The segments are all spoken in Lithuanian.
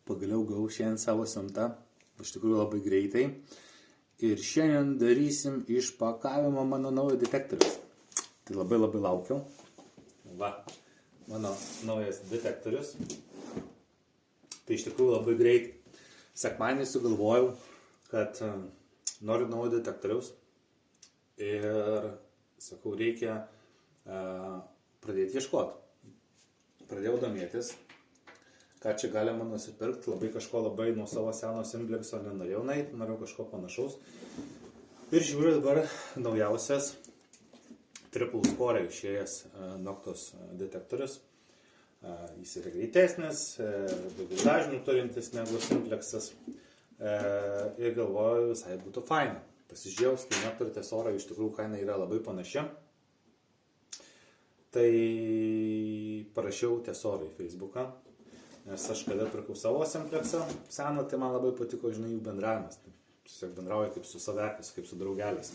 Pagaliau gavau šiandien savo siuntą, iš tikrųjų labai greitai. Ir šiandien darysim išpakavimą mano naujo detektoriaus. Tai labai laukiau. Va, mano naujas detektorius. Tai iš tikrųjų labai greitai. Sekmadienį sugalvojau, kad noriu naujo detektoriaus. Ir sakau, reikia pradėti ieškoti. Pradėjau domėtis, ką čia galima nusipirkti, kažko labai nuo savo seno Simplexo nenorėjau nueiti, norėjau kažko panašaus. Ir žiūriu dabar naujausias triple score išėjęs Noktos detektorius. Jis yra greitesnis, daugiau dažnių turintis negu Simplexas. Ir galvoju, visai būtų faina. Pasižiūrėjau, skaičiuoju tesorą, iš tikrųjų kaina yra labai panaši. Tai parašiau tesorą į Facebooką, nes aš kada pirkau savo Simplexą seną, tai man labai patiko, žinai, jų bendravimas. Tiesiog bendrauja kaip su savekais, kaip su draugelis.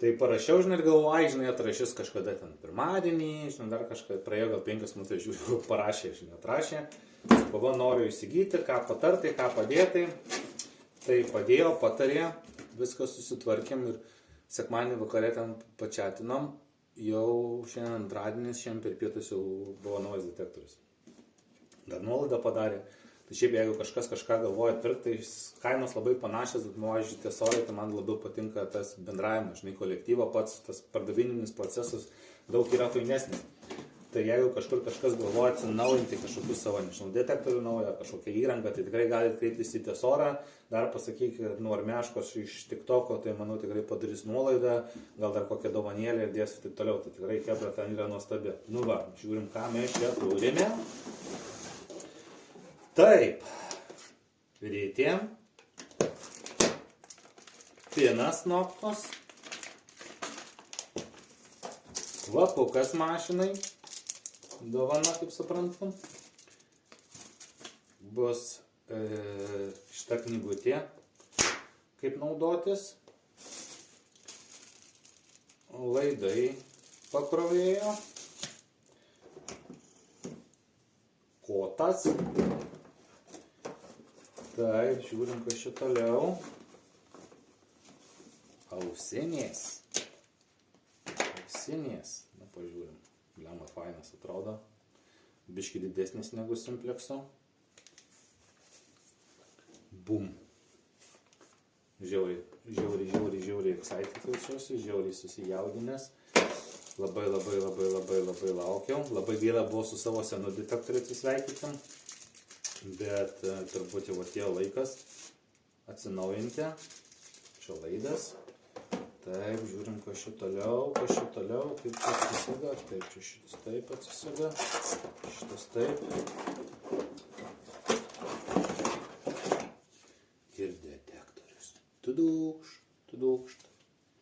Tai parašiau, žinai, ir galvoju, žinai, atrašys kažkada ten pirmadienį, žinai, dar kažką, praėjo gal 5 minutės, žiūriu, parašė, žinai, atrašė. Sakau, noriu įsigyti, ką patartai, ką padėtai. Tai padėjo, patarė, viską susitvarkėm ir sekmadienį vakarė ten pačiatinom. Jau šiandien antradienis, šiandien per pietus jau buvo naujas detektorius. Dar nuolaidą padarė. Tai šiaip jeigu kažkas kažką galvoja pirkti, tai kainos labai panašios, bet mažiai tiesorai, tai man labiau patinka tas bendravimas, žinai, kolektyvo pats, tas pardavininis procesas daug yra fainesnis. Tai jeigu kažkur kažkas galvoja atsinaujinti kažkokius savo, nežinau, detektorių naują, kažkokią įrangą, tai tikrai galite kreiptis į tiesorą, dar pasakykit, nuormeškos iš TikToko, tai manau tikrai padarys nuolaidą, gal dar kokią dovanėlę ir dės ir taip toliau, tai tikrai hebra ten yra nuostabi. Nu va, žiūrim, ką mes čia turime. Taip, rytė, pinas Noktos, kvapukas mašinai, dovana, kaip suprantu, bus šita knygutė, kaip naudotis, laidai pakrovėjo, kotas. Taip, žiūrim, kas čia toliau. Ausinės. Na, pažiūrim. Lemma fainas atrodo. Biški didesnis negu Simplexo. Bum. Žiauriai excited jaučiuosi, žiauriai susijaudinęs. Labai laukiau. Labai gaila buvo su savo senu detektoriu atsisveikinti. Bet turbūt jau atėjo laikas atsinaujinti. Čia laidas. Taip, žiūrim, kas čia toliau, kaip čia atsisega. Taip, čia šitas taip atsisega. Šitas taip. Ir detektorius. Tudūkšt.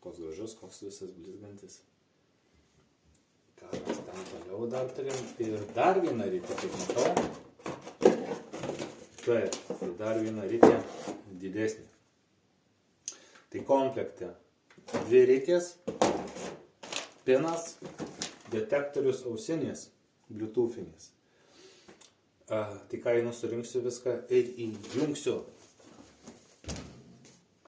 Koks gražus, koks visas blizgantis. Ką mes ten toliau dar turim. Ir dar vieną rytį, kaip matau. Taip, tai dar viena ritė didesnė. Tai komplekte 2 ritės, pinas, detektorius ausinės, bluetoothinės. Tai ką, surinksiu viską ir įjungsiu